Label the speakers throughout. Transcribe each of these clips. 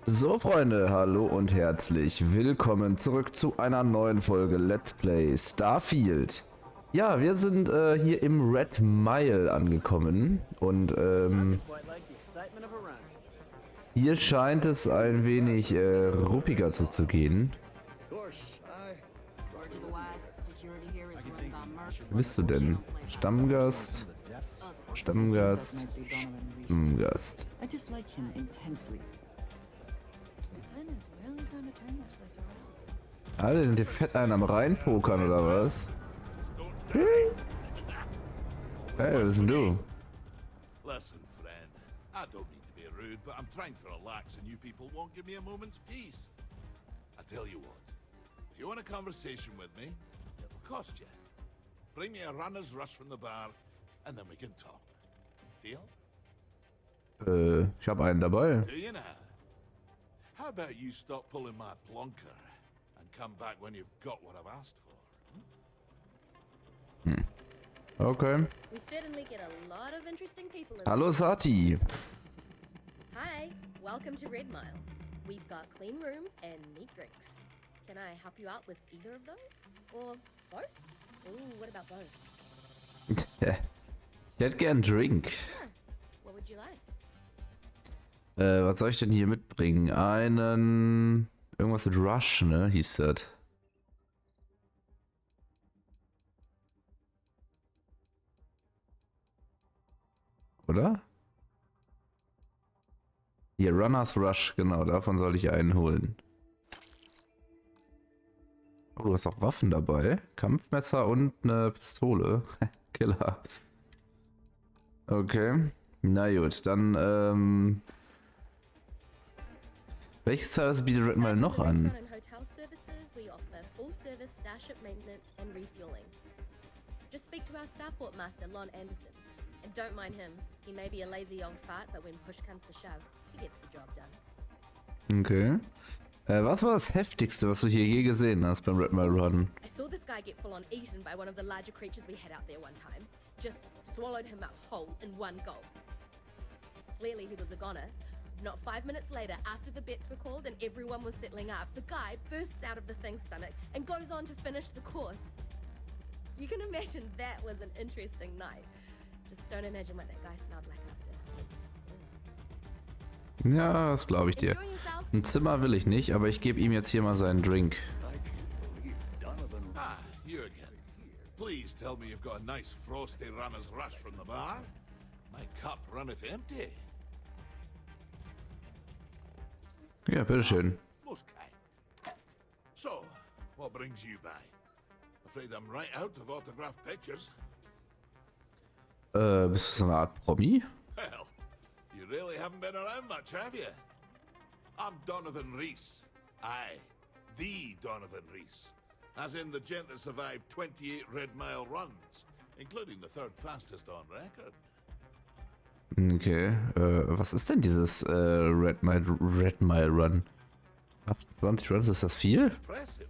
Speaker 1: So Freunde, hallo und herzlich willkommen zurück zu einer neuen Folge Let's Play Starfield. Ja, wir sind hier im Red Mile angekommen und hier scheint es ein wenig ruppiger zuzugehen. Wo bist du denn? Stammgast, Stammgast, Stammgast. Alle sind hier fett einen am reinpokern oder was? Hey, was bist denn du?
Speaker 2: Listen, friend. I don't need to be rude, but I'm trying to relax and you people won't give me a moment's peace. I tell you what, if you want a conversation with me, it'll cost you. Bring me a runner's rush from the bar, and then we can talk. Deal?
Speaker 1: Ich habe einen dabei.
Speaker 2: Do you now? How about you stop pulling my plonker and come back when you've got what I've asked for?
Speaker 1: Okay.
Speaker 3: We certainly get a lot of interesting people in
Speaker 1: Hallo Sati.
Speaker 3: Hi, welcome to Red Mile. We've got clean rooms and neat drinks. Can I help you out with either of those? Or both? Ooh, what about both?
Speaker 1: Ich hätte gern einen Drink.
Speaker 3: Sure. What would you like?
Speaker 1: Was soll ich denn hier mitbringen? Einen... Irgendwas mit Rush, ne? Hieß das. Oder? Hier, Runner's Rush, genau, davon soll ich einen holen. Oh, du hast auch Waffen dabei. Kampfmesser und eine Pistole. Killer. Okay. Na gut, dann, welches Service bietet Red Mile noch an?
Speaker 3: Just speak to our starport master, Lon Anderson. And don't mind him. He may be a lazy old fart, but when push comes to shove, he gets the job done.
Speaker 1: Okay. Was war das Heftigste, was du hier je gesehen hast beim Red Mile Run?
Speaker 3: I saw this guy get full on eaten by one of the larger creatures we had out there one time. Just swallowed him up whole in one gulp. Clearly he was a goner. Not 5 minutes later, after the bets were called and everyone was settling up, the guy bursts out of the thing's stomach and goes on to finish the course. You can imagine that was an interesting night. Just don't imagine what that guy smelled like after.
Speaker 1: Ja, das glaube ich dir.
Speaker 3: Enjoy yourself.
Speaker 1: Ein Zimmer will ich nicht, aber ich gebe ihm jetzt hier mal seinen Drink.
Speaker 2: Ah, you again. Please tell me you've got a nice frosty runner's rush from the bar. My cup runneth empty.
Speaker 1: Ja, bitteschön.
Speaker 2: Most kind. So, what brings you by? Afraid I'm right out of autographed pictures.
Speaker 1: Bist du so eine Art Promi?
Speaker 2: Well, you really haven't been around much, have you? I'm Donovan Reese. Aye, the Donovan Reese. As in the gent that survived 28 Red Mile runs, including the third fastest on record.
Speaker 1: Okay, was ist denn dieses Red Mile Run? 28 Runs, ist das viel?
Speaker 2: Impressive.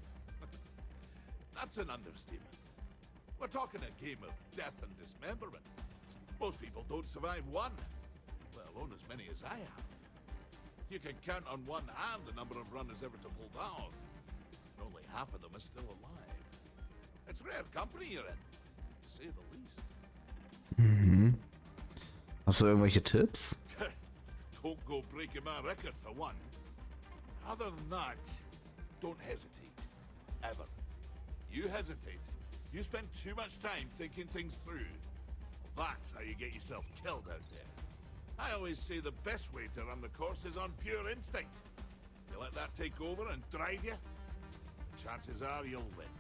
Speaker 2: That's an understatement. We're talking a game of death and dismemberment. Most people don't survive one, let alone as many as I have. You can count on one hand the number of runners ever to pull that off. And only half of them are still alive. It's rare company you're in, to say the least.
Speaker 1: Mhm. Hast du irgendwelche Tipps?
Speaker 2: Don't go breaking my record for one. Other than that, don't hesitate. Ever. You hesitate. You spend too much time thinking things through. That's how you get yourself killed out there. I always say the best way to run the course is on pure instinct. You let that take over and drive you, the chances are you'll win.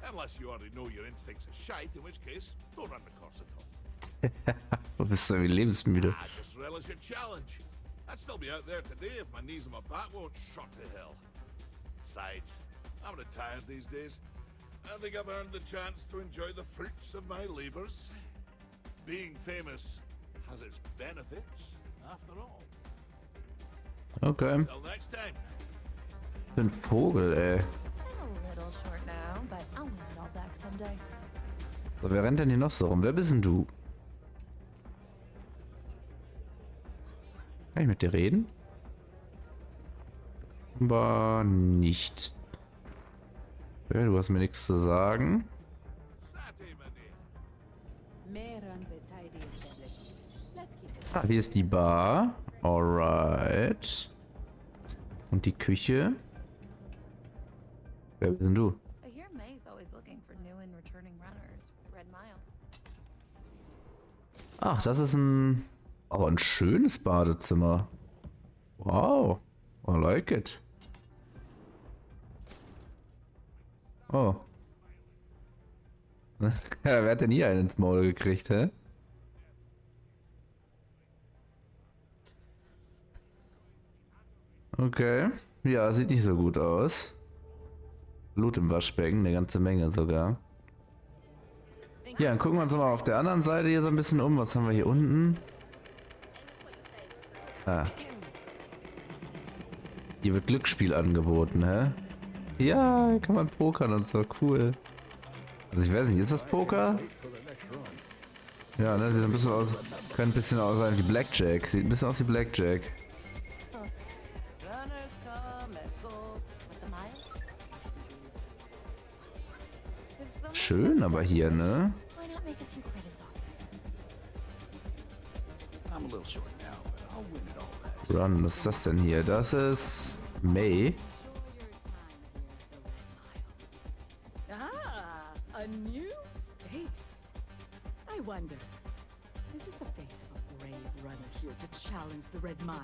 Speaker 2: Unless you already know your instincts are shite, in which case, don't run the course at all.
Speaker 1: Du bist irgendwie lebensmüde.
Speaker 2: I just relish a challenge. I'd still be out there today if my knees and my back won't shot to hell. Besides, I'm retired these days. I think I've earned the chance to enjoy the fruits of my labors. Being famous has its benefits, after all.
Speaker 1: Okay.
Speaker 2: Till next time.
Speaker 1: Ich bin Vogel, ey.
Speaker 4: I'm a little short now, but I'll win it all back someday.
Speaker 1: So, wer rennt denn hier noch so rum? Wer bist denn du? Kann ich mit dir reden? offenbar nicht. Okay, du hast mir nichts zu sagen. Ah, hier ist die Bar. Alright. Und die Küche. Wer bist denn du?
Speaker 4: I hear May's always looking for new and returning runners for the Red Mile.
Speaker 1: Ach, das ist ein... Aber ein schönes Badezimmer. Wow. I like it. Oh. Ja, wer hat denn hier einen ins Maul gekriegt, hä? Okay. Ja, sieht nicht so gut aus. Blut im Waschbecken, eine ganze Menge sogar. Ja, dann gucken wir uns mal auf der anderen Seite hier so ein bisschen um. Was haben wir hier unten? Ah. Hier wird Glücksspiel angeboten, hä? Ja, hier kann man pokern und so, cool. Also ich weiß nicht, ist das Poker? Ja, ne, sieht ein bisschen aus, kann ein bisschen aussehen wie Blackjack. Sieht ein bisschen aus wie Blackjack. Schön aber hier, ne?
Speaker 4: Why not make a few credits off it?
Speaker 2: I'm a little short now, but I'll win it all back.
Speaker 1: Run, was ist das denn hier? Das ist May.
Speaker 5: Ah, a new face. I wonder, is this the face of a brave runner here to challenge the Red Mile?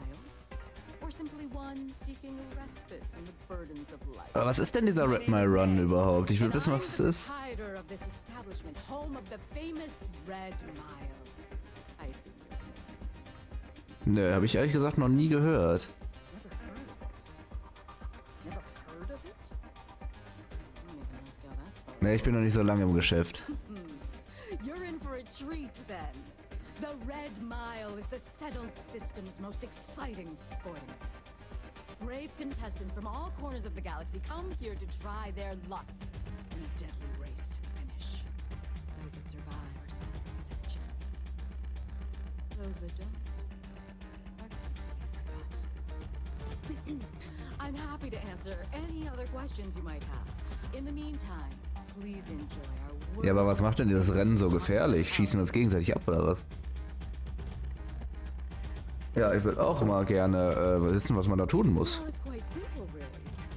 Speaker 5: Or simply one seeking a respite from the burdens of life?
Speaker 1: Aber was ist denn dieser Red Mile Run überhaupt? Ich will wissen, was das ist.
Speaker 5: Proprietor of this establishment, home of the famous Red Mile. I assume you're familiar.
Speaker 1: Nö, habe ich ehrlich gesagt noch nie gehört.
Speaker 5: Never heard of it? I don't even ask how that's possible.
Speaker 1: Ne, ich bin noch nicht so lange im Geschäft.
Speaker 5: You're in for a treat then. The Red Mile is the settled system's most exciting sporting event. Brave contestants from all corners of the galaxy come here to try their luck in a deadly race to the finish. Those that survive are celebrated as champions. Those that don't are quickly forgot. I'm happy to answer any other questions you might have. In the meantime, please enjoy our
Speaker 1: Ja, aber was macht denn dieses Rennen so gefährlich? Schießen wir uns gegenseitig ab oder was? Ja, ich würde auch mal gerne wissen, was man da tun muss.
Speaker 5: Well, it's quite simple, really.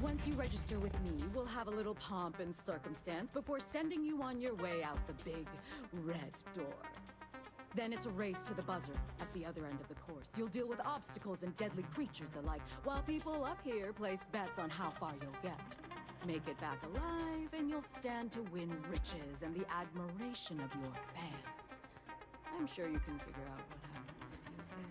Speaker 5: Once you register with me, we'll have a little pomp and circumstance before sending you on your way out the big red door. Then it's a race to the buzzer at the other end of the course. You'll deal with obstacles and deadly creatures alike, while people up here place bets on how far you'll get. Make it back alive, and you'll stand to win riches and the admiration of your fans. I'm sure you can figure out what happens if you fail.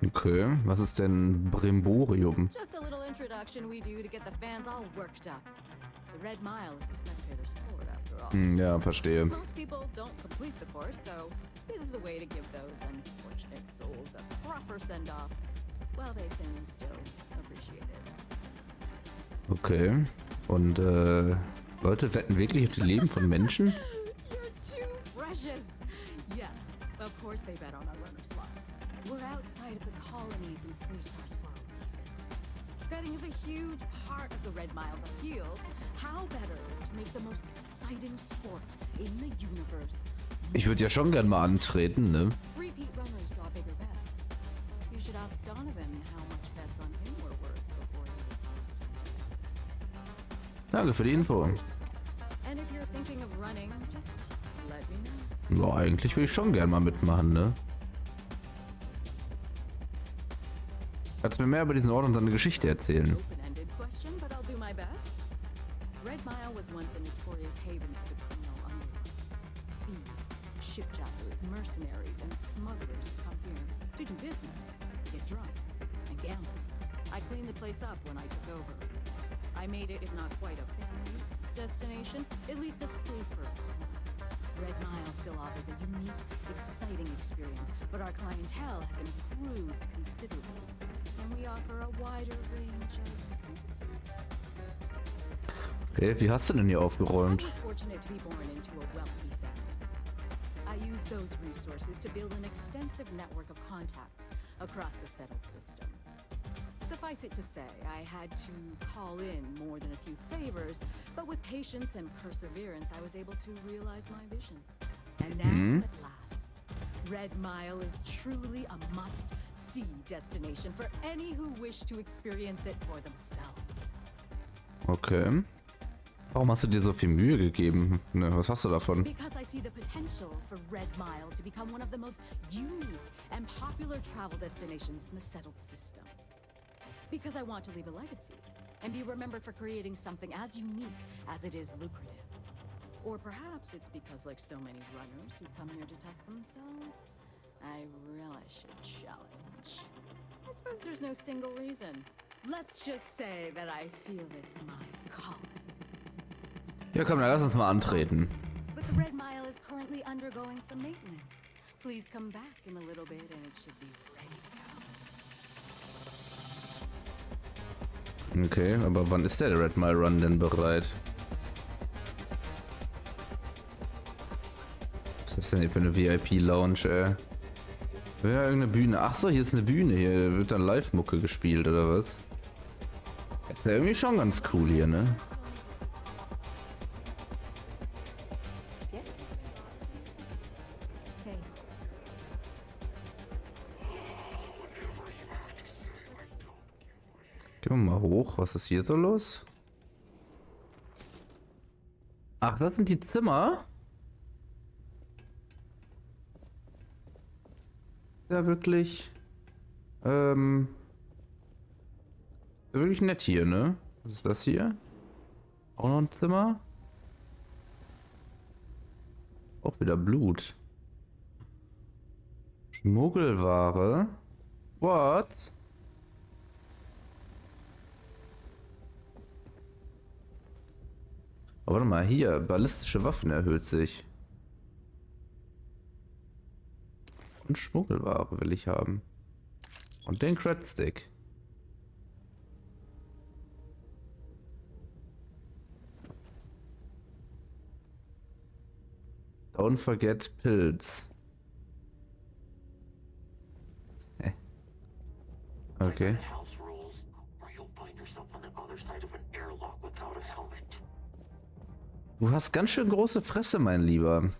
Speaker 1: Okay, was ist denn Brimborium?
Speaker 5: Just a little introduction we do to get the fans all worked up. The Red Mile is a spectator sport, after all.
Speaker 1: Ja, verstehe.
Speaker 5: Most people don't complete the course, so this is a way to give those unfortunate souls a proper send-off while they can still appreciate it.
Speaker 1: Okay. Und Leute wetten wirklich auf die Leben von Menschen?
Speaker 5: You're too precious! Yes, of course they bet on our runners' lives. We're outside of the colonies and Freestars for a reason. Betting is a huge part of the Red Mile's appeal. How better to make the most exciting sport in the universe?
Speaker 1: Ich würde ja schon gern mal antreten, ne?
Speaker 5: Repeat runners draw bigger bets. You should ask Donovan how much bets on him were worth before he was forced.
Speaker 1: Danke für die Info.
Speaker 5: And if you're thinking of running, just let me know.
Speaker 1: Ja, eigentlich will ich schon gern mal mitmachen, ne? Kannst du mir mehr über diesen Ort und seine Geschichte erzählen?
Speaker 5: Open-ended question, but I'll do my best. Red Mile was once a notorious haven for the criminal underworld. Thieves, shipjackers, mercenaries, and smugglers would come here to do business, get drunk, and gamble. I cleaned the place up when I took over. I made it, if not quite a family destination, at least a safer one. Red Mile still offers a unique, exciting experience, but our clientele has improved considerably, and we offer a wider range of services.
Speaker 1: Okay, wie hast du denn hier aufgeräumt?
Speaker 5: I was fortunate to be born into a wealthy family. I used those resources to build an extensive network of contacts across the settled systems. Suffice it to say, I had to call in more than a few favors, but with patience and perseverance, I was able to realize my vision. And now, at last, Red Mile is truly a must-see destination for any who wish to experience it for themselves.
Speaker 1: Okay. Warum hast du dir so viel Mühe gegeben? Ne, was hast du davon?
Speaker 5: Because I see the potential for Red Mile to become one of the most unique and popular travel destinations in the settled systems. Because I want to leave a legacy and be remembered for creating something as unique as it is lucrative. Or perhaps it's because, like so many runners who come here to test themselves, I really should challenge. I suppose there's no single reason. Let's just say that I feel it's my calling.
Speaker 1: Ja, komm, dann lass uns mal antreten.
Speaker 5: But the Red Mile is currently undergoing some maintenance. Please come back in a little bit and it should be ready to go.
Speaker 1: Okay, aber wann ist der Red Mile Run denn bereit? Was ist das denn hier für eine VIP-Lounge, ey? Ja, irgendeine Bühne. Ach so, hier ist eine Bühne. Hier wird dann Live-Mucke gespielt, oder was? Ist ja irgendwie schon ganz cool hier, ne? Gehen wir mal hoch. Was ist hier so los? Ach, das sind die Zimmer? Ja, wirklich. Wirklich nett hier, ne? Was ist das hier? Auch noch ein Zimmer? Auch wieder Blut. Schmuggelware? What? Aber warte mal, hier, ballistische Waffen erhöht sich. Und Schmuggelware will ich haben. Und den Credstick. Don't forget Pilz. Okay. Du hast ganz schön große Fresse, mein Lieber.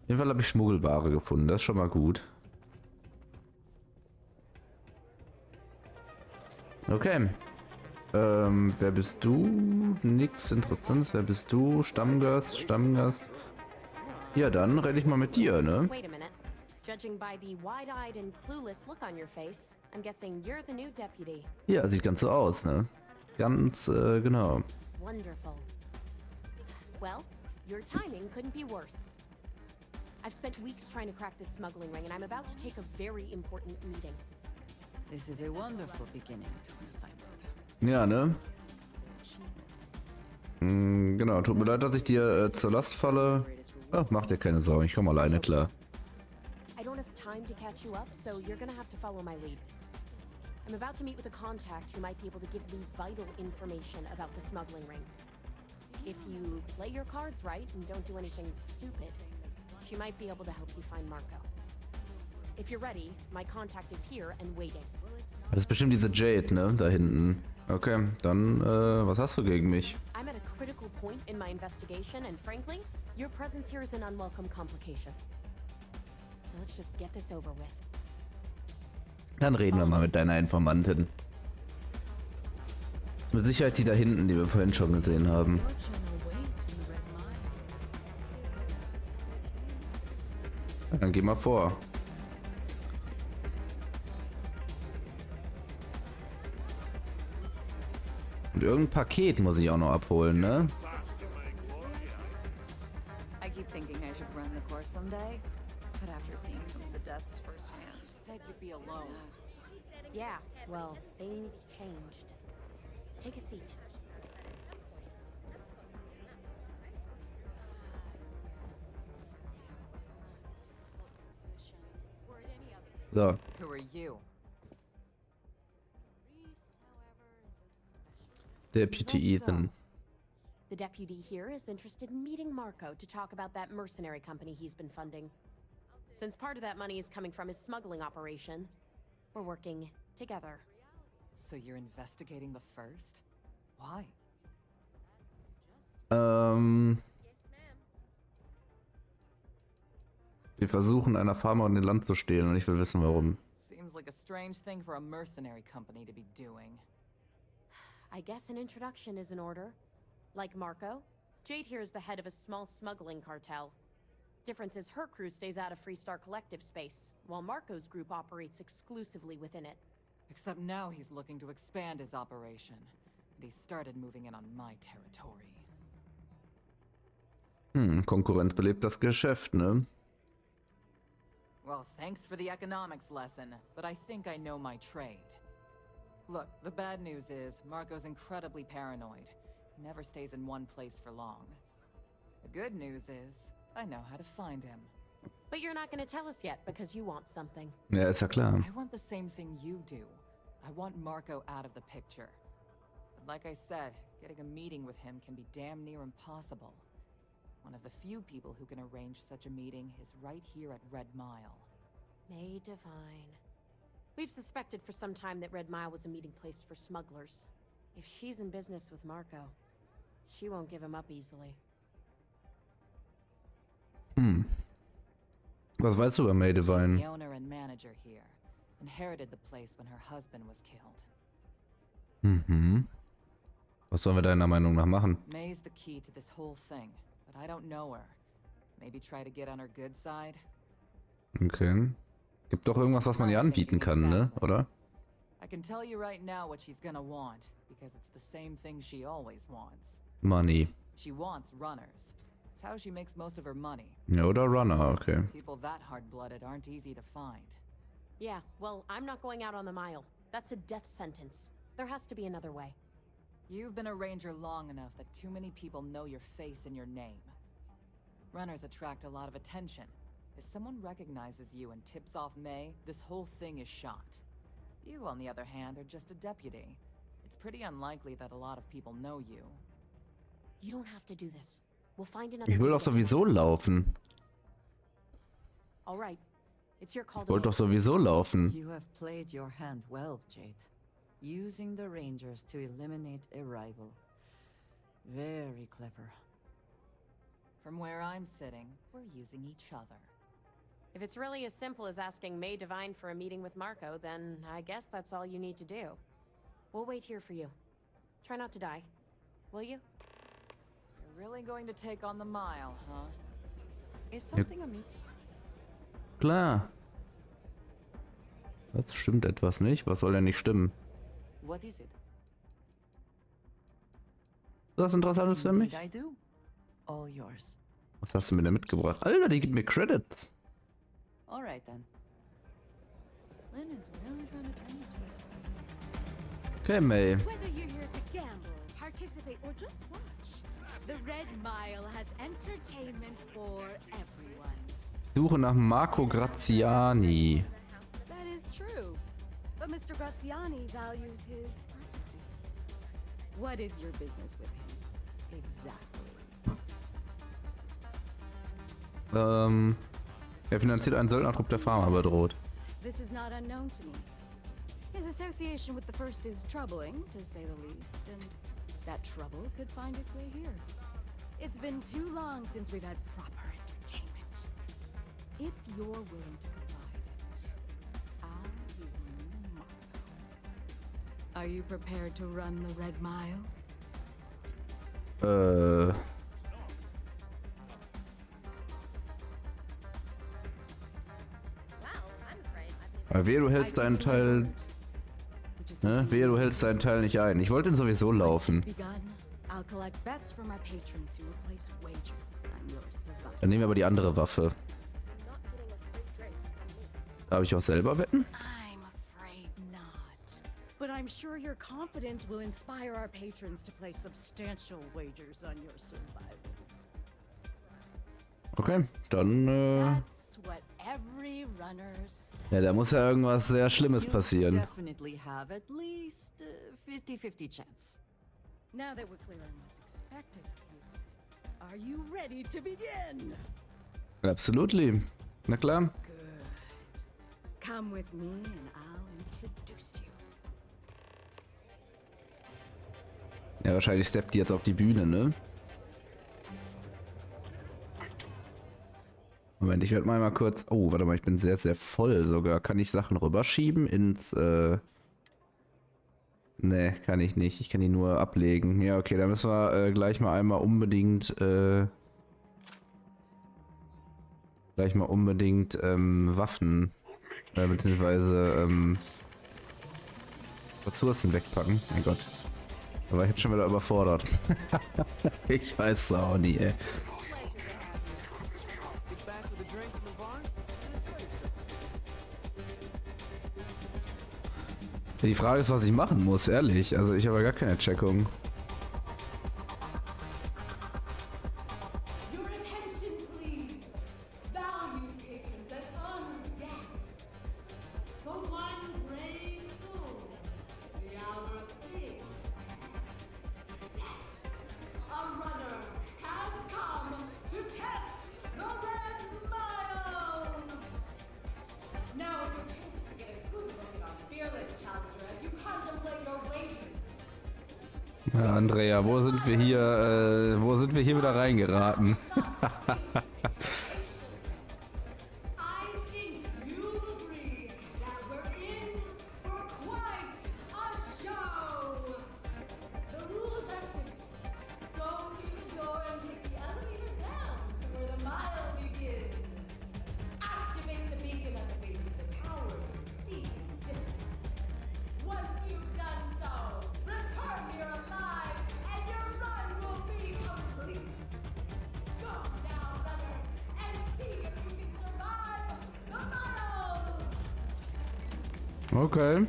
Speaker 1: Auf jeden Fall habe ich Schmuggelware gefunden. Das ist schon mal gut. Okay. Wer bist du? Nix Interessantes. Wer bist du? Stammgast, Stammgast. Ja, dann rede ich mal mit dir, ne?
Speaker 6: Wait a minute. Judging by the wide-eyed and clueless look on your face, I'm guessing you're the new deputy.
Speaker 1: Ja, sieht ganz so aus, ne? Ganz, genau.
Speaker 6: Wonderful. Well, your timing couldn't be worse. I've spent weeks trying to crack this smuggling ring, and I'm about to take a very important meeting.
Speaker 4: This is a wonderful beginning to an assignment.
Speaker 1: Ja, ne? Genau, tut mir leid, dass ich dir zur Last falle. Ach, mach dir keine Sorgen, ich komme alleine klar.
Speaker 6: I don't have time to catch you up, so you're gonna have to follow my lead. I'm about to meet with a contact who might be able to give me vital information about the smuggling ring. If you play your cards right and don't do anything stupid, she might be able to help you find Marco. If you're ready, my contact is here and waiting.
Speaker 1: Das ist bestimmt diese Jade, ne? Da hinten. Okay, dann, was hast du gegen mich?
Speaker 6: I'm at a critical point in my investigation, and frankly, your presence here is an unwelcome complication. Now let's just get this over with.
Speaker 1: Dann reden wir mal mit deiner Informantin. Mit Sicherheit die da hinten, die wir vorhin schon gesehen haben. Dann geh mal vor. Und irgendein Paket muss ich auch noch abholen, ne?
Speaker 4: I keep thinking I should run the course someday, but after seeing some of the deaths firsthand, you said you'd be alone.
Speaker 6: Yeah, well, things changed. Take a seat.
Speaker 1: So.
Speaker 4: Who are you?
Speaker 1: Deputy Ethan.
Speaker 6: The deputy here is interested in meeting Marco to talk about that mercenary company he's been funding. Since part of that money is coming from his smuggling operation, we're working together.
Speaker 4: So you're investigating the first? Why?
Speaker 3: Yes, ma'am.
Speaker 1: Sie versuchen, einer Farmerin ihr Land zu stehlen und ich will wissen, warum.
Speaker 4: Seems like a strange thing for a mercenary company to be doing.
Speaker 6: I guess an introduction is in order. Like Marco, Jade here is the head of a small smuggling cartel. Difference is her crew stays out of Freestar-Kollektiv space, while Marco's group operates exclusively within it.
Speaker 4: Except now he's looking to expand his operation, and he started moving in on my territory.
Speaker 1: Konkurrenz belebt das Geschäft, ne?
Speaker 4: Well, thanks for the economics lesson, but I think I know my trade. Look, the bad news is, Marco's incredibly paranoid. He never stays in one place for long. The good news is, I know how to find him.
Speaker 6: But you're not going to tell us yet because you want something.
Speaker 1: Ja, ist ja klar.
Speaker 4: I want the same thing you do. I want Marco out of the picture. But like I said, getting a meeting with him can be damn near impossible. One of the few people who can arrange such a meeting is right here at Red Mile.
Speaker 6: May Divine. We've suspected for some time that Red Mile was a meeting place for smugglers. If she's in business with Marco, she won't give him up easily.
Speaker 1: Was weißt du über May
Speaker 4: She's
Speaker 1: Divine?
Speaker 4: the owner and manager here. Inherited the place when her husband was killed.
Speaker 1: Was sollen wir deiner Meinung nach machen?
Speaker 4: May's the key to this whole thing, but I don't know her. Maybe try to get on her good side?
Speaker 1: Okay. Gibt doch irgendwas, was man ihr anbieten kann, ne? Oder?
Speaker 4: I can tell you right now what she's gonna want, because it's the same thing she always wants.
Speaker 1: Money.
Speaker 4: She wants runners. It's how she makes most of her money.
Speaker 1: Ja, oder Runner, okay.
Speaker 4: People that hard-blooded aren't easy to find.
Speaker 6: Yeah, well, I'm not going out on the mile. That's a death sentence. There has to be another way.
Speaker 4: You've been a ranger long enough that too many people know your face and your name. Runners attract a lot of attention. If someone recognizes you and tips off May, this whole thing is shot. You, on the other hand, are just a deputy. It's pretty unlikely that a lot of people know you.
Speaker 6: You don't have to do this. We'll find another
Speaker 1: Ich will
Speaker 6: way
Speaker 1: doch
Speaker 6: to get to
Speaker 1: sowieso
Speaker 6: May.
Speaker 1: laufen.
Speaker 6: All right. It's your call
Speaker 1: Ich
Speaker 6: to
Speaker 1: wollte
Speaker 6: make.
Speaker 1: doch sowieso laufen.
Speaker 7: You have played your hand well, Jade. Using the Rangers to eliminate a rival. Very clever.
Speaker 4: From where I'm sitting, we're using each other.
Speaker 6: If it's really as simple as asking May Divine for a meeting with Marco, then I guess that's all you need to do. We'll wait here for you. Try not to die. Will you?
Speaker 4: You're really going to take on the mile, huh?
Speaker 7: Is something amiss?
Speaker 1: Klar. Das stimmt etwas nicht. Was soll denn nicht stimmen?
Speaker 7: What is it?
Speaker 1: Was Interessantes für mich?
Speaker 7: Did I do? All yours.
Speaker 1: Was hast du mir denn mitgebracht? Alter, die gibt mir Credits.
Speaker 7: All right then.
Speaker 3: Lynn is really trying to turn this place around.
Speaker 1: Okay, May.
Speaker 5: Whether you're here to gamble, participate, or just watch, the Red Mile has entertainment for everyone.
Speaker 1: Suche nach Marco Graziani.
Speaker 5: That is true. But Mr. Graziani values his privacy. What is your business with him? Exactly.
Speaker 1: Er finanziert einen Söldnertrupp, der Farmer bedroht.
Speaker 5: This is not unknown to me. His association with the First is troubling, to say the least, and that trouble could find its way here. It's been too long since we've had proper entertainment. If you're willing to provide it, I'll give you Marco. Are you prepared to run the Red Mile?
Speaker 3: Well, I'm afraid I've never
Speaker 1: Wehe, du hältst deinen Teil. Ne? Wehe, du hältst deinen Teil nicht ein. Ich wollte ihn sowieso laufen.
Speaker 5: Begun. I'll collect bets from our patrons who will place wagers on your survival.
Speaker 1: Dann nehmen wir aber die andere Waffe.
Speaker 3: not getting a free drink from me.
Speaker 1: Darf ich auch selber wetten?
Speaker 5: I'm afraid not. But I'm sure your confidence will inspire our patrons to place substantial wagers on your survival.
Speaker 1: Okay, dann
Speaker 5: That's what every runner says.
Speaker 1: ja, da muss ja irgendwas sehr Schlimmes
Speaker 7: You
Speaker 1: passieren.
Speaker 7: definitely have at least 50-50 chance.
Speaker 5: Now that we're clear on what's expected of you, are you ready to begin?
Speaker 1: Absolutely. Na klar.
Speaker 5: Good. Come with me and I'll introduce you.
Speaker 1: Ja, wahrscheinlich steppt die jetzt auf die Bühne, ne? Moment, ich werde mal kurz... Oh, warte mal, ich bin sehr, sehr voll sogar. Kann ich Sachen rüberschieben ins... Ne, kann ich nicht. Ich kann die nur ablegen. Ja, okay, dann müssen wir gleich mal einmal unbedingt... Waffen... beziehungsweise... Ressourcen wegpacken. Mein Gott. Da war ich jetzt schon wieder überfordert. Ich weiß es auch nie, ey. Die Frage ist, was ich machen muss, ehrlich. Also ich habe ja gar keine Checkung.
Speaker 8: Your attention, please. Valued patrons and honored guests. For one brave soul, the hour of things. Yes! A runner has come to test the Red Mile! Now is your chance to get a good look at our fearless challenger as you contemplate your wages.
Speaker 1: Ja, Andrea, wo sind wir hier wieder reingeraten?
Speaker 8: I think you'll agree that we're in for quite a show. The rules are simple. Go through the door and take the elevator down to where the mile begins. Activate the beacon at the base of the tower you see in the distance. Once you've done so, return here alive and your run will be complete. Go now, runner, and see if you can survive the mile!
Speaker 1: Okay.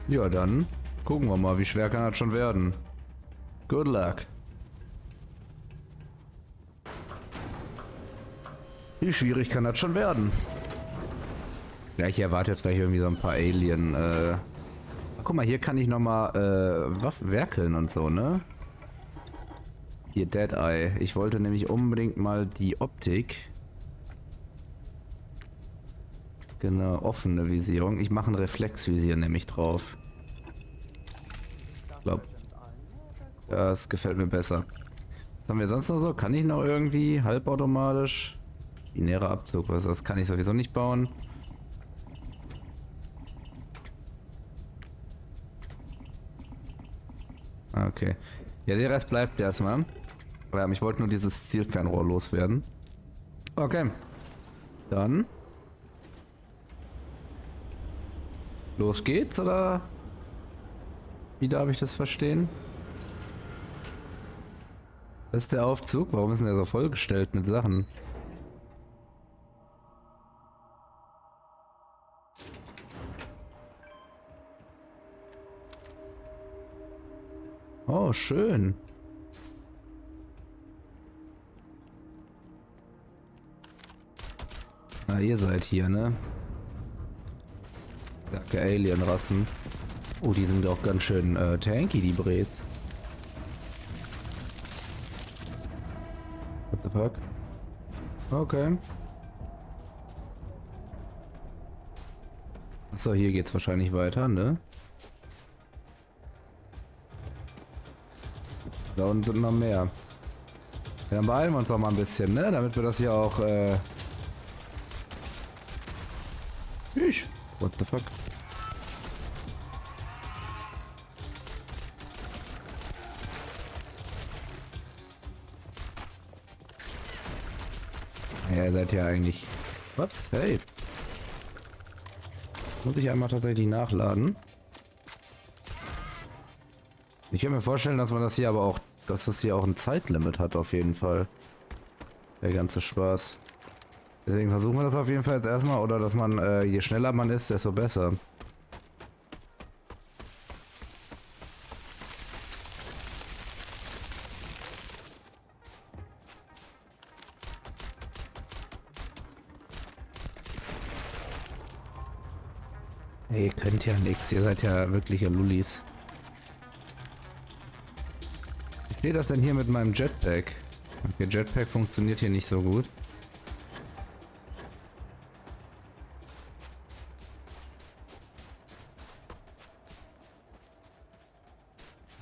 Speaker 1: Ja, dann gucken wir mal, wie schwer kann das schon werden. Good luck. Wie schwierig kann das schon werden? Ja, ich erwarte jetzt gleich irgendwie so ein paar Alien. Guck mal, hier kann ich nochmal Waffen werkeln und so, ne? Hier, Dead Eye. Ich wollte nämlich unbedingt mal die Optik. Genau, offene Visierung. Ich mache ein Reflexvisier nämlich drauf. Ich glaube, das gefällt mir besser. Was haben wir sonst noch so? Kann ich noch irgendwie halbautomatisch? Binärer Abzug, was das kann ich sowieso nicht bauen. Okay. Ja, der Rest bleibt erstmal. Ich wollte nur dieses Zielfernrohr loswerden. Okay. Dann. Los geht's, oder? Wie darf ich das verstehen? Das ist der Aufzug. Warum ist denn der so vollgestellt mit Sachen? Oh, schön. Ah, ihr seid hier, ne? Danke, Alien-Rassen. Oh, die sind auch ganz schön tanky, die Bres. What the fuck? Okay. Achso, hier geht's wahrscheinlich weiter, ne? Da unten sind noch mehr. Ja, dann beeilen wir uns doch mal ein bisschen, ne? Damit wir das hier auch, What the fuck? Ja, ihr seid ja eigentlich... Ups, hey. Muss ich einmal tatsächlich nachladen. Ich kann mir vorstellen, dass man das hier aber auch... Dass das hier auch ein Zeitlimit hat auf jeden Fall. Der ganze Spaß. Deswegen versuchen wir das auf jeden Fall jetzt erstmal. Oder dass man, je schneller man ist, desto besser. Ihr könnt ja nix, ihr seid ja wirkliche Lullis. Wie steht das denn hier mit meinem Jetpack? Okay, Jetpack funktioniert hier nicht so gut.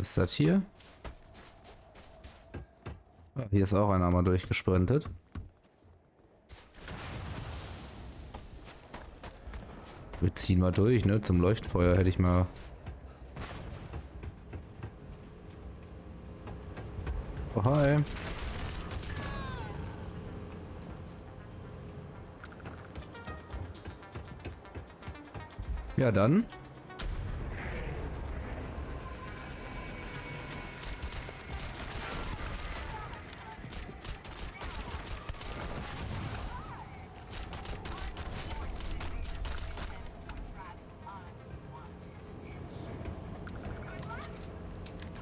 Speaker 1: Was ist das hier? Ah, hier ist auch einer mal durchgesprintet. Wir ziehen mal durch, ne? Zum Leuchtfeuer hätte ich mal... Oh, hi. Ja, dann.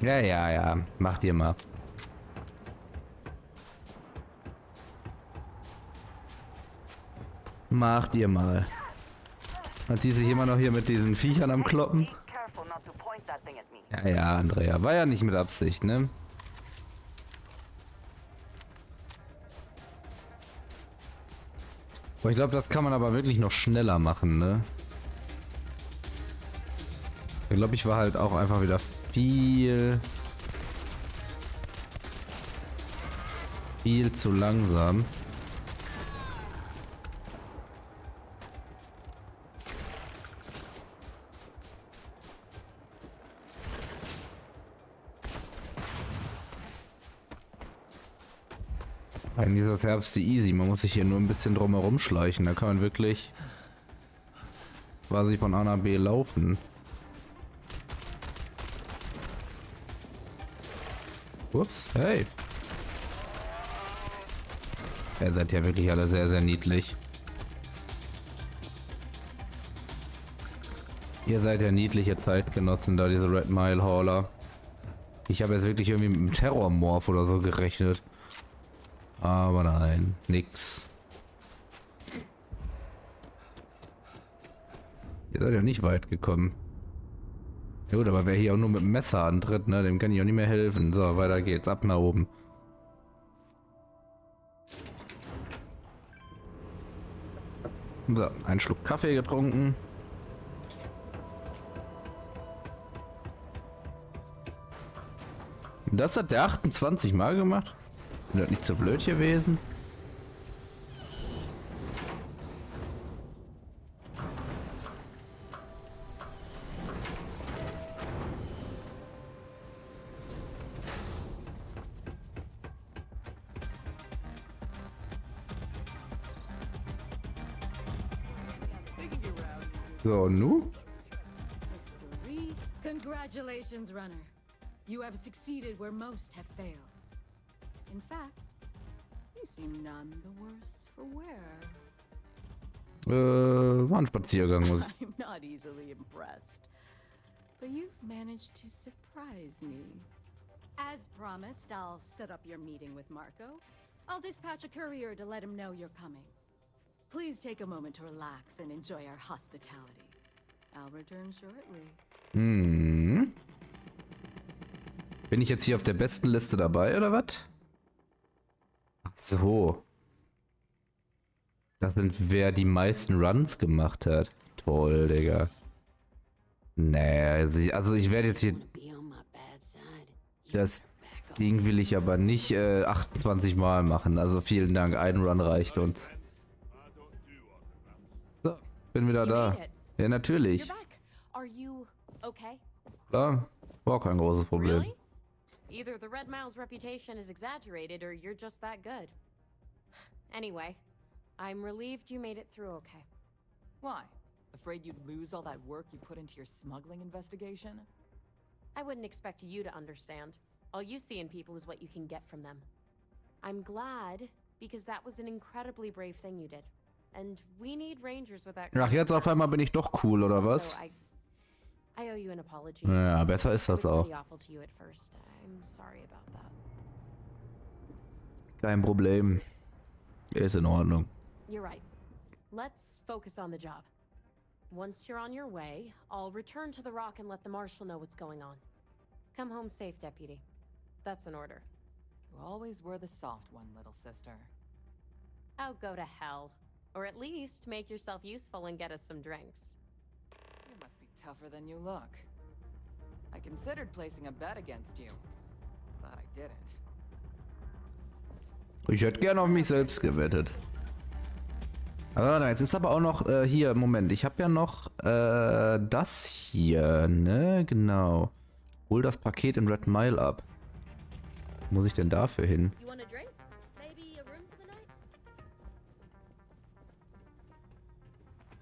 Speaker 1: Ja. Mach dir mal. Mach dir mal. Hat die sich immer noch hier mit diesen Viechern am Kloppen? Ja, Andrea. War ja nicht mit Absicht, ne? Boah, ich glaube, das kann man aber wirklich noch schneller machen, ne? Ich glaube, ich war halt auch einfach wieder viel zu langsam. Eigentlich ist das Herbst easy, man muss sich hier nur ein bisschen drum herum schleichen, da kann man wirklich quasi von A nach B laufen. Ups, hey. Ihr seid ja wirklich alle sehr, sehr niedlich. Ihr seid ja niedliche Zeitgenossen da, diese Red Mile Hauler. Ich habe jetzt wirklich irgendwie mit einem Terrormorph oder so gerechnet. Aber nein, nix. Ihr seid ja nicht weit gekommen. Gut, aber wer hier auch nur mit dem Messer antritt, ne, dem kann ich auch nicht mehr helfen. So, weiter geht's, ab nach oben. So, einen Schluck Kaffee getrunken. Das hat der 28 Mal gemacht? Bin das nicht so blöd gewesen? So, nu?
Speaker 5: Congratulations, runner. You have succeeded where most have failed. In fact, you seem none the worse for wear.
Speaker 1: War ein Spaziergang.
Speaker 5: I'm not easily impressed. But you've managed to surprise me. As promised, I'll set up your meeting with Marco. I'll dispatch a courier to let him know you're coming. Please take a moment to relax and enjoy our hospitality. I'll return shortly.
Speaker 1: Hm. Bin ich jetzt hier auf der besten Liste dabei, oder was? Ach so. Das sind, wer die meisten Runs gemacht hat. Toll, Digga. Nee, also ich werde jetzt hier... Das Ding will ich aber nicht 28 Mal machen. Also vielen Dank, ein Run reicht uns. So, bin wieder da. Ja, natürlich. Klar, war kein großes Problem.
Speaker 6: Really? Either the Red Mile's reputation is exaggerated or you're just that good. Anyway, I'm relieved you made it through okay.
Speaker 4: Why? Afraid you'd lose all that work you put into your smuggling investigation?
Speaker 6: I wouldn't expect you to understand. All you see in people is what you can get from them. I'm glad, because that was an incredibly brave thing you did. And we need rangers with that.
Speaker 1: Ach, jetzt auf einmal bin ich doch cool, oder was?
Speaker 6: Also, I owe you an apology.
Speaker 1: Ja, besser ist das auch.
Speaker 6: I'm sorry about that.
Speaker 1: Kein Problem. Ist in Ordnung.
Speaker 6: You're right. Let's focus on the job. Once you're on your way, I'll return to the Rock and let the Marshal know what's going on. Come home safe, Deputy. That's an order.
Speaker 4: You always were the soft one, little sister.
Speaker 6: Oh, go to hell. Or at least make yourself useful and get us some drinks.
Speaker 4: You must be tougher than you look. I considered placing a bet against you, but I didn't.
Speaker 1: Ich hätte gerne auf mich selbst gewettet. Aber jetzt ist aber auch noch hier, Moment, ich habe ja noch das hier, ne? Genau. Hol das Paket in Red Mile ab. Wo muss ich denn dafür hin?
Speaker 3: You want a drink? Maybe a room for the night?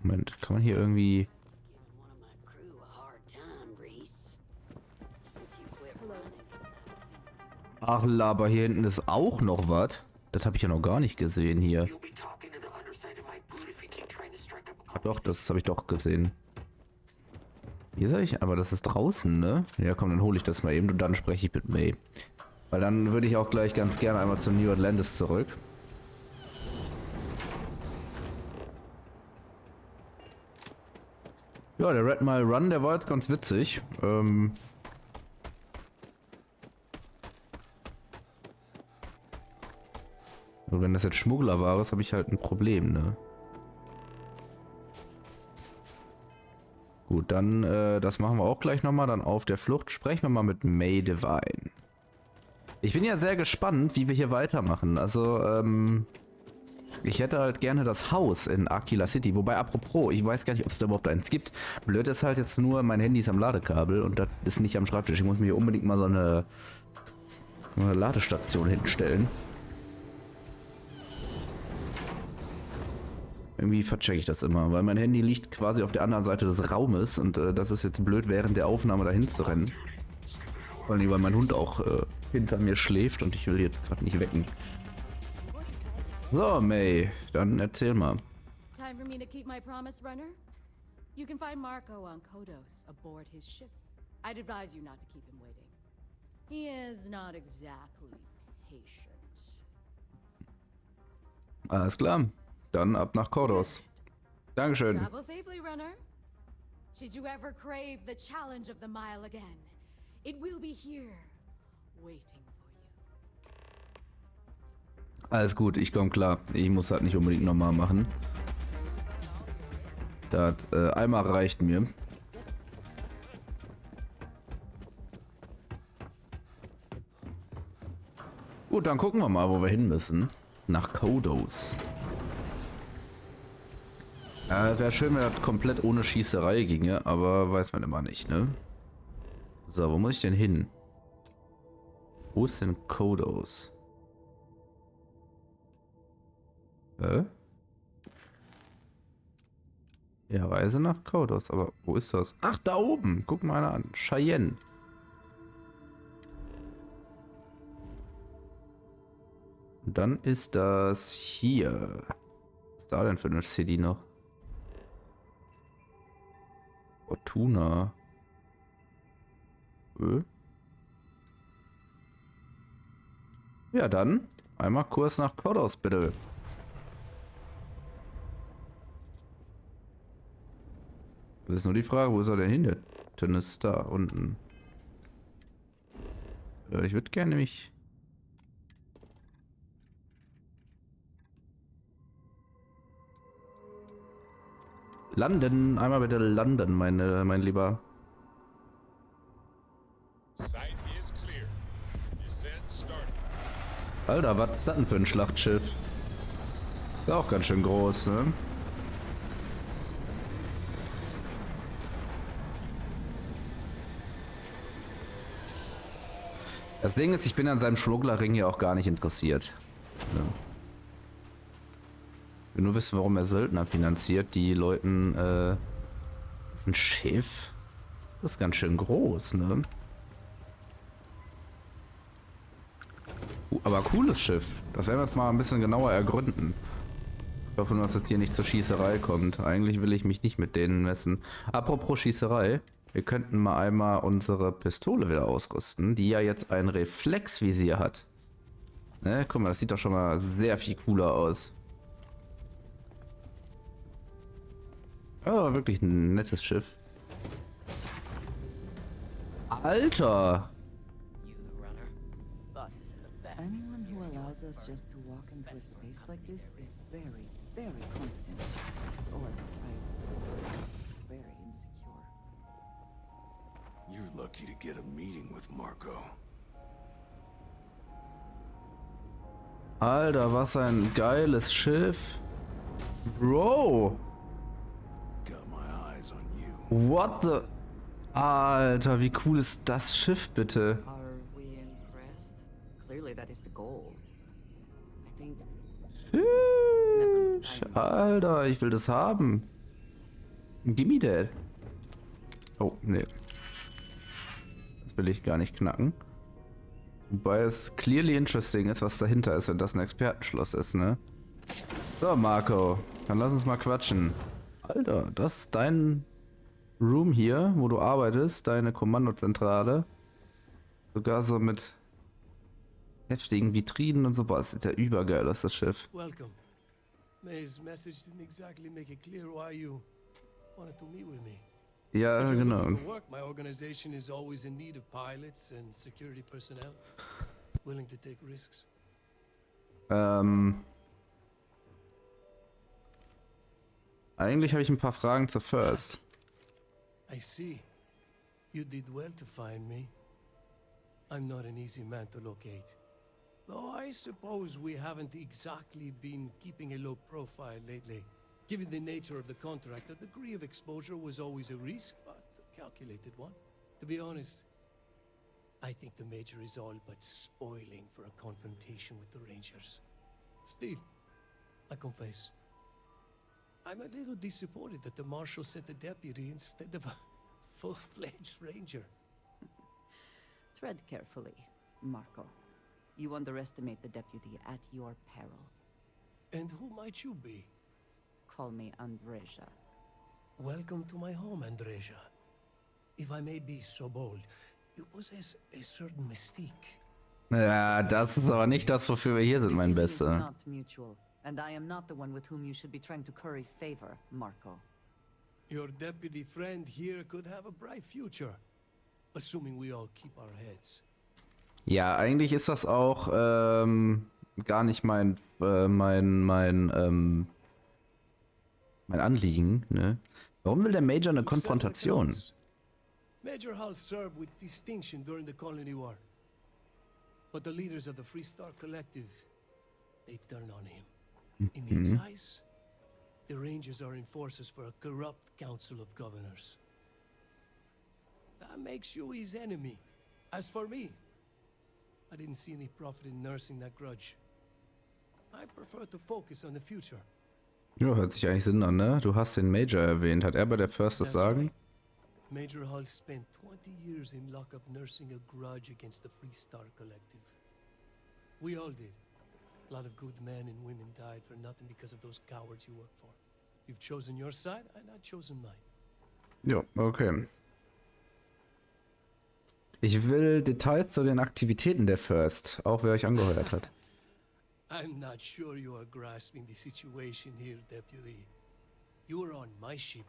Speaker 1: Moment, kann man hier irgendwie...
Speaker 9: Giving one of my crew a hard time, Reese. Since you quit running.
Speaker 1: Ach, Laber, hier hinten ist auch noch was. Das habe ich ja noch gar nicht gesehen hier.
Speaker 9: You'll be talking to the underside of my boot if you keep trying to strike up a
Speaker 1: Ah, doch, das habe ich doch gesehen. Hier soll ich, aber das ist draußen, ne? Ja, komm, dann hole ich das mal eben und dann spreche ich mit May. Weil dann würde ich auch gleich ganz gerne einmal zu New Atlantis zurück. Ja, der Red Mile Run, der war jetzt ganz witzig. Nur wenn das jetzt Schmuggler war, habe ich halt ein Problem, ne? Gut, dann, das machen wir auch gleich nochmal. Dann auf der Flucht sprechen wir mal mit May Divine. Ich bin ja sehr gespannt, wie wir hier weitermachen. Also, ich hätte halt gerne das Haus in Aquila City. Wobei, apropos, ich weiß gar nicht, ob es da überhaupt eins gibt. Blöd ist halt jetzt nur, mein Handy ist am Ladekabel und das ist nicht am Schreibtisch. Ich muss mir hier unbedingt mal so eine Ladestation hinstellen. Irgendwie verchecke ich das immer, weil mein Handy liegt quasi auf der anderen Seite des Raumes und das ist jetzt blöd, während der Aufnahme dahin zu rennen. Vor allem, weil mein Hund auch hinter mir schläft und ich will jetzt gerade nicht wecken. So, May, dann erzähl mal.
Speaker 5: Time for me to keep my promise, runner? You can find Marco on Kodos aboard his ship. I'd advise you not to keep him waiting. He is not exactly patient.
Speaker 1: Alles klar, dann ab nach Kodos. Dankeschön.
Speaker 5: Travel safely, runner. Should you ever crave the challenge of the mile again, it will be here, waiting for you.
Speaker 1: Alles gut, ich komme klar. Ich muss halt nicht unbedingt nochmal machen. Das einmal reicht mir. Gut, dann gucken wir mal, wo wir hin müssen. Nach Kodos. Wäre schön, wenn das komplett ohne Schießerei ginge, aber weiß man immer nicht, ne? So, wo muss ich denn hin? Wo ist denn Kodos? Ja, Reise nach Kodos, aber wo ist das? Ach, da oben! Guck mal einer an. Cheyenne. Und dann ist das hier. Was ist da denn für eine City noch? Fortuna. Ja, dann einmal Kurs nach Kodos, bitte. Das ist nur die Frage, wo ist er denn hin? Der Tennis ist da unten. Ich würde gerne nämlich... Landen, einmal bitte landen, mein Lieber. Alter, was ist das denn für ein Schlachtschiff? Ist auch ganz schön groß, ne? Das Ding ist, ich bin an seinem Schmugglerring hier auch gar nicht interessiert. Ja. Ich will nur wissen, warum er Söldner finanziert, die Leuten, das ist ein Schiff. Das ist ganz schön groß, ne? Aber cooles Schiff. Das werden wir jetzt mal ein bisschen genauer ergründen. Ich hoffe nur, dass es hier nicht zur Schießerei kommt. Eigentlich will ich mich nicht mit denen messen. Apropos Schießerei. Wir könnten mal einmal unsere Pistole wieder ausrüsten, die ja jetzt ein Reflexvisier hat. Ne, guck mal, das sieht doch schon mal sehr viel cooler aus. Oh, wirklich ein nettes Schiff. Alter!
Speaker 7: Anyone who allows us just to walk into a space like this is very, very confident. Or, I would say, very insecure.
Speaker 10: You look lucky to get a meeting with Marco.
Speaker 1: Alter, was ein geiles Schiff. Bro.
Speaker 10: Got my eyes on you.
Speaker 1: What the... Alter, wie cool ist das Schiff, bitte?
Speaker 7: Are we impressed? Clearly that is the goal. I think...
Speaker 1: Alter, ich will das haben. Gimme that. Oh, nee. Das will ich gar nicht knacken. Wobei es clearly interesting ist, was dahinter ist, wenn das ein Expertenschloss ist, ne? So, Marco, dann lass uns mal quatschen. Alter, das ist dein Room hier, wo du arbeitest, deine Kommandozentrale. Sogar so mit heftigen Vitrinen und so. Boah, das sieht ja übergeil aus, das Schiff.
Speaker 11: Welcome. May's message didn't exactly make it clear why you wanted to meet with me.
Speaker 1: Ja,
Speaker 11: If you're
Speaker 1: genau.
Speaker 11: looking for work, my organization is always in need of pilots and security personnel willing to take risks.
Speaker 1: Eigentlich habe ich ein paar Fragen zu First.
Speaker 11: I see. You did well to find me. I'm not an easy man to locate. Though I suppose we haven't exactly been keeping a low profile lately. Given the nature of the contract, a degree of exposure was always a risk, but a calculated one. To be honest, I think the Major is all but spoiling for a confrontation with the Rangers. Still, I confess, I'm a little disappointed that the Marshal sent a deputy instead of a full-fledged Ranger.
Speaker 7: Tread carefully, Marco. You underestimate the deputy at your peril.
Speaker 11: And who might you be?
Speaker 7: Call me Andreja.
Speaker 11: Welcome to my home, Andreja. If I may be so bold, you possess a certain mystique.
Speaker 1: Ja, das ist aber nicht das, wofür wir hier sind, mein
Speaker 7: It is
Speaker 1: Bester.
Speaker 7: not mutual, and I am not the one with whom you should be trying to curry favor, Marco.
Speaker 11: Your deputy friend here could have a bright future, assuming we all keep our heads.
Speaker 1: Ja, eigentlich ist das auch gar nicht mein Anliegen, ne? Warum will der Major eine Konfrontation?
Speaker 11: Major Hull served with distinction during the Colony War. But the leaders of the Freestar-Kollektiv, they turned on him. In his eyes, the Rangers are enforcers for a corrupt council of governors. That makes you his enemy. As for me, I didn't see any profit in nursing that grudge. I prefer to focus on the future.
Speaker 1: Ja, hört sich eigentlich Sinn an, ne? Du hast den Major erwähnt. Hat er bei der First das Sagen?
Speaker 11: Right. Major Hull spent 20 years in lockup nursing a grudge against the Freestar-Kollektiv. We all did. A lot of good men and women died for nothing because of those cowards you work for. You've chosen your side, and I've chosen mine.
Speaker 1: Ja, okay. Ich will Details zu den Aktivitäten der First, auch wer euch angeheuert hat.
Speaker 11: I'm not sure you are grasping the situation here, Deputy. You are on my ship,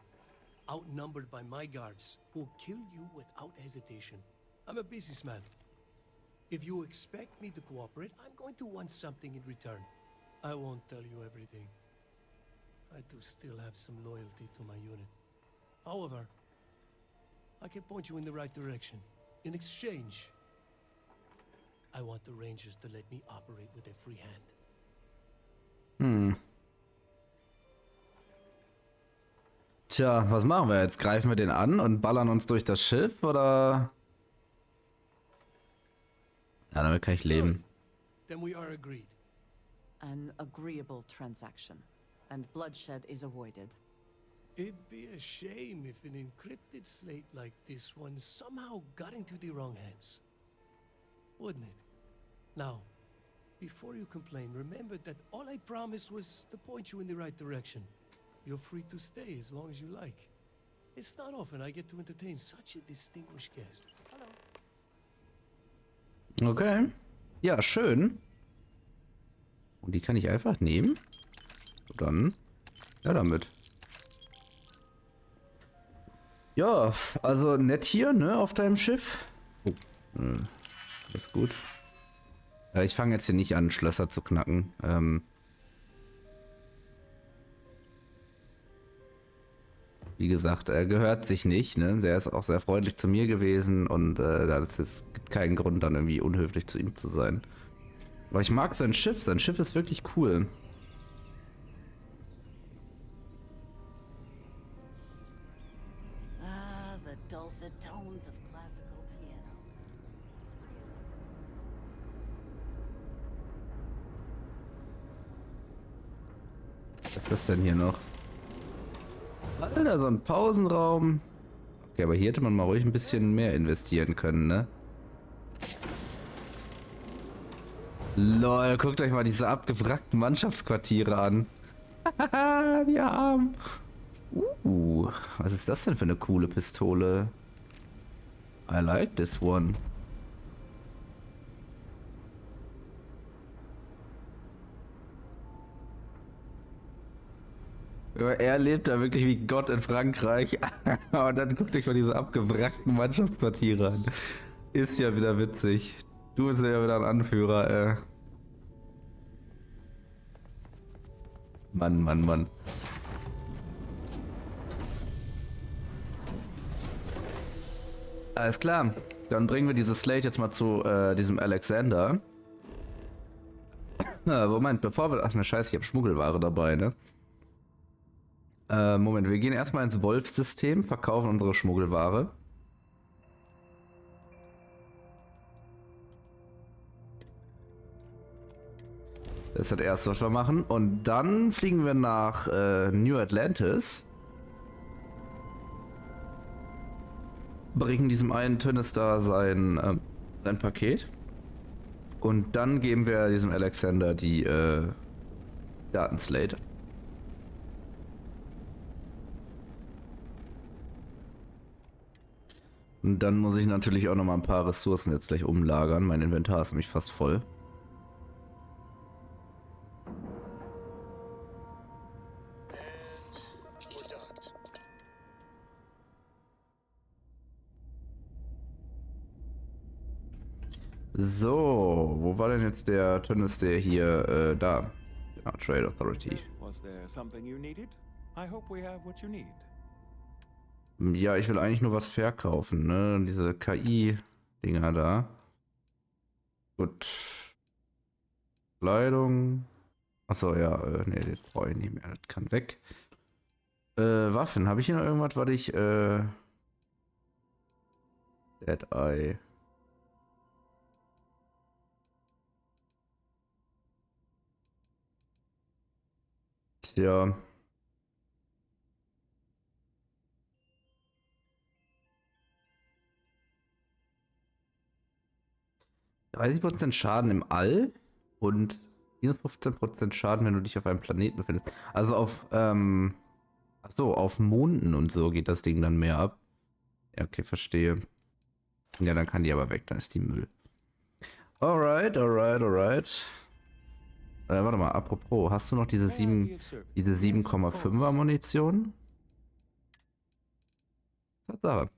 Speaker 11: outnumbered by my guards, who will kill you without hesitation. I'm a businessman. If you expect me to cooperate, I'm going to want something in return. I won't tell you everything. I do still have some loyalty to my unit. However, I can point you in the right direction. In exchange, I want the Rangers to let me operate with a free hand.
Speaker 1: Tja, was machen wir jetzt? Greifen wir den an und ballern uns durch das Schiff, oder? Ja, damit kann ich leben.
Speaker 11: Then we are agreed.
Speaker 7: An agreeable transaction, and bloodshed is avoided.
Speaker 11: It'd be a shame if an encrypted slate like this one somehow got into the wrong hands. Wouldn't it? Now, before you complain, remember that all I promised was to point you in the right direction. You're free to stay as long as you like. It's not often I get to entertain such a distinguished guest. Hello.
Speaker 1: Okay. Ja, schön. Und die kann ich einfach nehmen. Und dann, ja, damit. Ja, also nett hier, ne, auf deinem Schiff. Oh, alles gut. Ich fange jetzt hier nicht an, Schlösser zu knacken. Wie gesagt, er gehört sich nicht, ne? Der ist auch sehr freundlich zu mir gewesen und es gibt keinen Grund, dann irgendwie unhöflich zu ihm zu sein. Aber ich mag sein Schiff ist wirklich cool.
Speaker 9: Ah, the dulcet tones of classical piano.
Speaker 1: Was ist das denn hier noch? Alter, so ein Pausenraum. Okay, aber hier hätte man mal ruhig ein bisschen mehr investieren können, ne? Lol, guckt euch mal diese abgewrackten Mannschaftsquartiere an. Die Armen. Was ist das denn für eine coole Pistole? I like this one. Er lebt da wirklich wie Gott in Frankreich. Und dann guckt euch mal diese abgewrackten Mannschaftsquartiere an. Ist ja wieder witzig. Du bist ja wieder ein Anführer, Mann, Mann, Mann. Alles klar. Dann bringen wir diese Slate jetzt mal zu diesem Alexander. Moment, bevor wir... Ach ne Scheiße, ich habe Schmuggelware dabei, ne? Moment, wir gehen erstmal ins Wolfssystem, verkaufen unsere Schmuggelware. Das ist das erste, was wir machen. Und dann fliegen wir nach New Atlantis. Bringen diesem einen Tönnes da sein Paket. Und dann geben wir diesem Alexander die Datenslate. Und dann muss ich natürlich auch noch mal ein paar Ressourcen jetzt gleich umlagern. Mein Inventar ist nämlich fast voll. So, wo war denn jetzt der Tönnis, der hier, da? Ja, Trade Authority.
Speaker 12: Was there something you needed? I hope we have what you need.
Speaker 1: Ja, ich will eigentlich nur was verkaufen, ne? Diese KI-Dinger da. Gut. Kleidung. Achso, ja, ne, das brauche ich nicht mehr. Das kann weg. Waffen. Habe ich hier noch irgendwas, was ich, Dead Eye. Tja. 30% Schaden im All und 15% Schaden, wenn du dich auf einem Planeten befindest. Also auf, achso, auf Monden und so geht das Ding dann mehr ab. Ja, okay, verstehe. Ja, dann kann die aber weg, dann ist die Müll. Alright. Warte mal, apropos, hast du noch diese 7,5er Munition? Tatsache.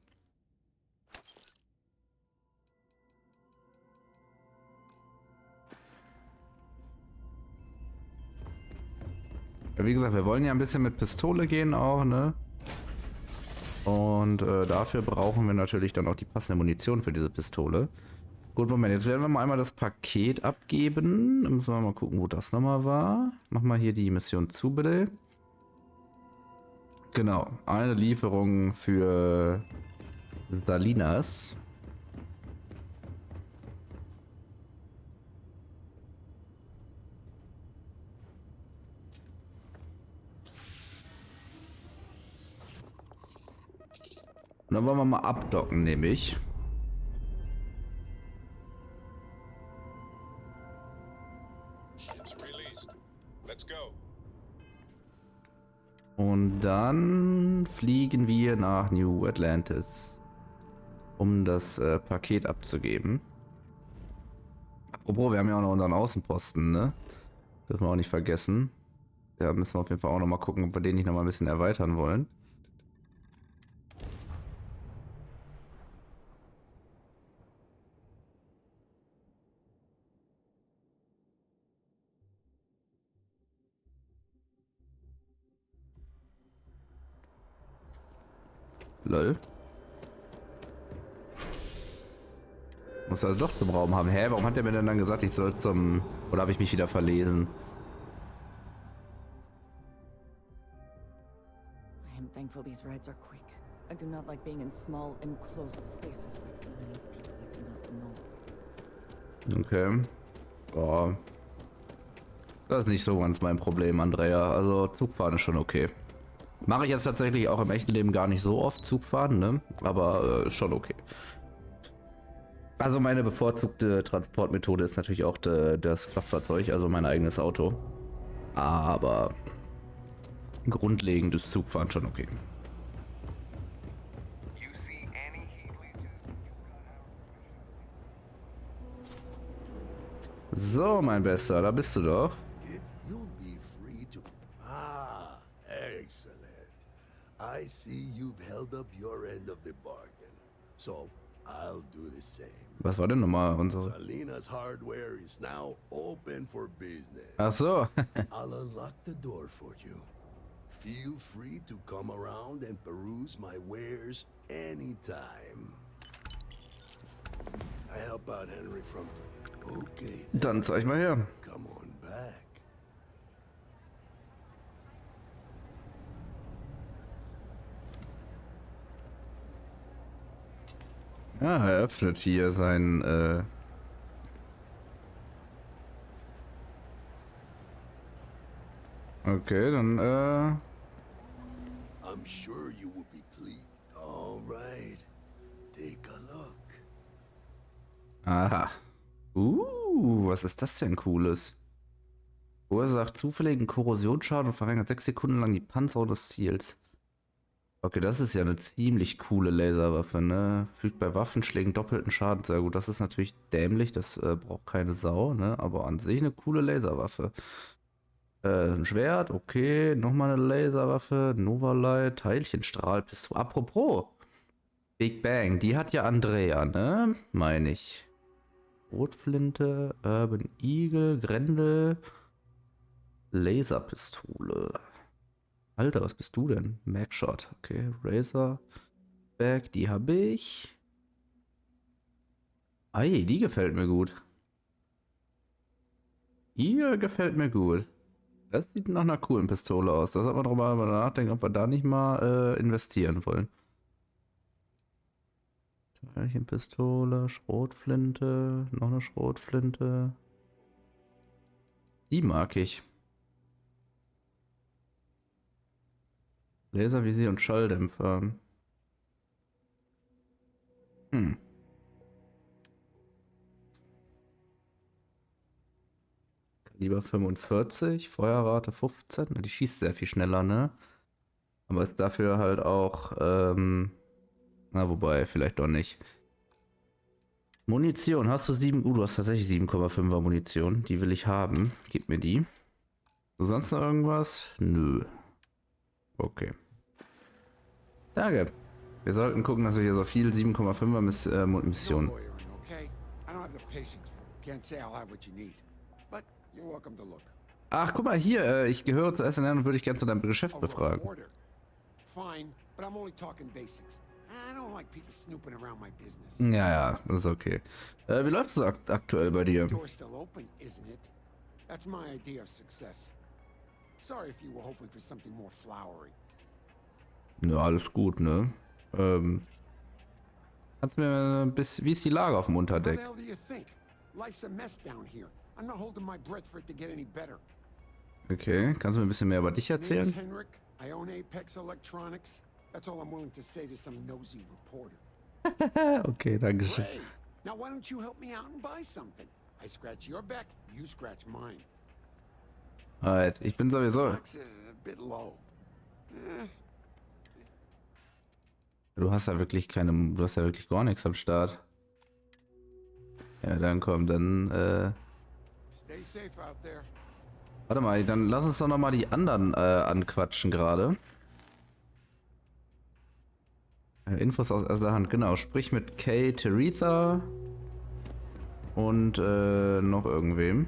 Speaker 1: Ja, wie gesagt, wir wollen ja ein bisschen mit Pistole gehen auch, ne? Und dafür brauchen wir natürlich dann auch die passende Munition für diese Pistole. Gut, Moment, jetzt werden wir mal einmal das Paket abgeben. Dann müssen wir mal gucken, wo das nochmal war. Mach mal hier die Mission zu, bitte. Genau, eine Lieferung für Salinas. Und dann wollen wir mal abdocken, nämlich. Und dann fliegen wir nach New Atlantis, um das Paket abzugeben. Apropos, wir haben ja auch noch unseren Außenposten, ne? Dürfen wir auch nicht vergessen. Da müssen wir auf jeden Fall auch noch mal gucken, ob wir den nicht noch mal ein bisschen erweitern wollen. Lol. Muss also doch zum Raum haben. Hä, warum hat der mir denn dann gesagt, ich soll zum... Oder habe ich mich wieder verlesen?
Speaker 4: I am thankful these rides are quick. I do not like being in small, enclosed spaces with too many people I do not know.
Speaker 1: Okay. Boah. Das ist nicht so ganz mein Problem, Andrea. Also Zugfahren ist schon okay. Mache ich jetzt tatsächlich auch im echten Leben gar nicht so oft Zugfahren, ne? Aber schon okay. Also meine bevorzugte Transportmethode ist natürlich auch das Kraftfahrzeug, also mein eigenes Auto. Aber grundlegend ist Zugfahren schon okay. So, mein Bester, da bist du doch.
Speaker 10: You'll be free to... Ah, excellent. I see you've held up your end of the bargain. So, I'll do the same.
Speaker 1: Was war denn nochmal unsere...
Speaker 10: Salinas Hardware is now open for business.
Speaker 1: Ach so.
Speaker 10: I'll unlock the door for you. Feel free to come around and peruse my wares anytime. I help out Henry from... Okay,
Speaker 1: Dann zeig mal her.
Speaker 10: come on back.
Speaker 1: Ja, er öffnet hier sein, Okay, dann,
Speaker 10: I'm sure you will be pleased. All right, take a look.
Speaker 1: Aha. Was ist das denn Cooles? Verursacht zufälligen Korrosionsschaden und verringert 6 Sekunden lang die Panzerung des Ziels. Okay, das ist ja eine ziemlich coole Laserwaffe, ne? Fügt bei Waffenschlägen doppelten Schaden. Sehr gut, das ist natürlich dämlich, das braucht keine Sau, ne? Aber an sich eine coole Laserwaffe. Ein Schwert, okay, nochmal eine Laserwaffe, Nova-Light, Teilchenstrahlpistole. Apropos, Big Bang, die hat ja Andrea, ne? Meine ich. Rotflinte, Urban Eagle, Grendel, Laserpistole. Alter, was bist du denn? Magshot, okay, Razorback, die habe ich. Ei, die gefällt mir gut. Die gefällt mir gut. Das sieht nach einer coolen Pistole aus. Da soll man drüber nachdenken, ob wir da nicht mal investieren wollen. Teilchenpistole, Schrotflinte, noch eine Schrotflinte. Die mag ich. Laservisier und Schalldämpfer. Kaliber 45, Feuerrate 15. Die schießt sehr viel schneller, ne? Aber ist dafür halt auch, na, wobei, vielleicht doch nicht. Munition, hast du 7? Du hast tatsächlich 7,5er Munition. Die will ich haben. Gib mir die. Sonst noch irgendwas? Nö. Okay. Danke. Wir sollten gucken, dass wir hier so viel 7,5er Mission. Ach, guck mal hier. Ich gehöre zur SNR und würde ich gerne zu deinem Geschäft befragen. Ja, ja, das ist okay. Wie läuft es aktuell bei dir? Ja, alles gut, ne? Kannst du mir ein bisschen... Wie ist die Lage auf dem Unterdeck? Okay, kannst du mir ein bisschen mehr über dich erzählen? Okay, danke schön. Alright, ich bin sowieso... Du hast ja wirklich du hast ja wirklich gar nichts am Start. Ja, dann komm, dann, warte mal, dann lass uns doch nochmal die anderen, anquatschen gerade. Infos aus erster Hand, genau. Sprich mit Kay, Teretha und, noch irgendwem.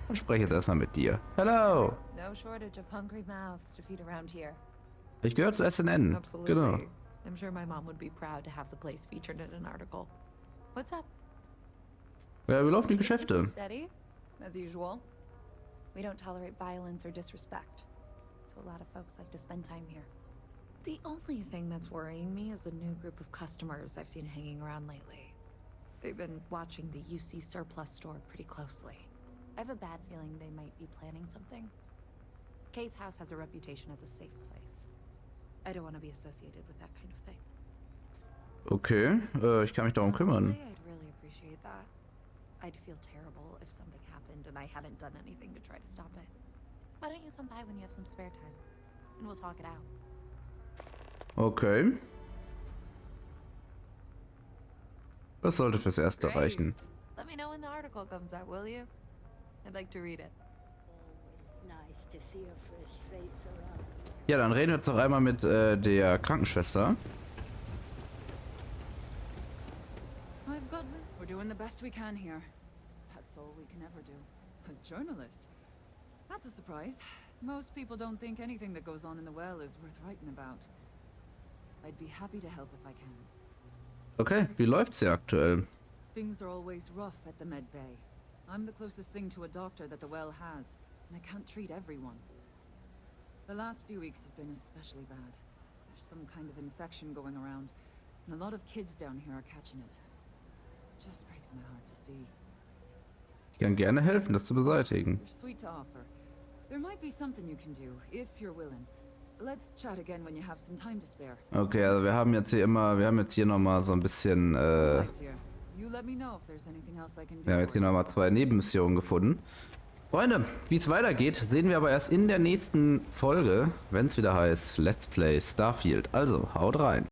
Speaker 1: Ich spreche jetzt erstmal mit dir. Hello!
Speaker 13: No shortage of hungry mouths to feed around here.
Speaker 1: Ich gehöre zu SNN.
Speaker 13: Absolutely.
Speaker 1: Genau.
Speaker 13: I'm sure my mom would be proud to have the place featured in an article. What's up?
Speaker 1: Ja, wie laufen die Geschäfte?
Speaker 14: Steady, as usual. We don't tolerate violence or disrespect, so a lot of folks like to spend time here.
Speaker 13: The only thing that's worrying me is a new group of customers I've seen hanging around lately. They've been watching the UC surplus store pretty closely. I have a bad feeling they might be planning something. Kay's house has a reputation as a safe place. I don't want to be associated with that kind of thing.
Speaker 1: Okay, ich kann mich darum kümmern.
Speaker 13: Honestly, I'd really appreciate that. I'd feel terrible if something happened and I hadn't done anything to try to stop it.
Speaker 14: Why don't you come by when you have some spare time, and we'll talk it out.
Speaker 1: Okay. Das sollte fürs Erste
Speaker 13: Great.
Speaker 1: reichen.
Speaker 13: Let me know when the article comes out, will you? I'd like to read it.
Speaker 9: Always nice to see a fresh face around.
Speaker 1: Ja, dann reden wir jetzt noch einmal mit der Krankenschwester.
Speaker 7: We're doing the best we can here. That's all we can ever do. A journalist? That's a surprise. Most people don't think anything that goes on in the well is worth writing about. I'd be happy to help if I can.
Speaker 1: Okay, wie läuft's hier aktuell?
Speaker 7: Things are always rough at the med bay. I'm the closest thing to a doctor that the well has, and I can't treat everyone. The last few weeks have been especially bad. There's some kind of infection going around, and a lot of kids down here are catching it. It just breaks my heart to see.
Speaker 1: Ich kann gerne helfen, das zu beseitigen.
Speaker 7: You're sweet to offer. There might be something you can do, if you're willing. Let's chat again when you have some time to spare.
Speaker 1: Okay, also wir haben jetzt hier nochmal so ein bisschen,
Speaker 7: Right, dear. You let me know if there's anything else I can do.
Speaker 1: wir haben jetzt hier nochmal 2 Nebenmissionen gefunden. Freunde, wie es weitergeht, sehen wir aber erst in der nächsten Folge, wenn es wieder heißt Let's Play Starfield. Also, haut rein.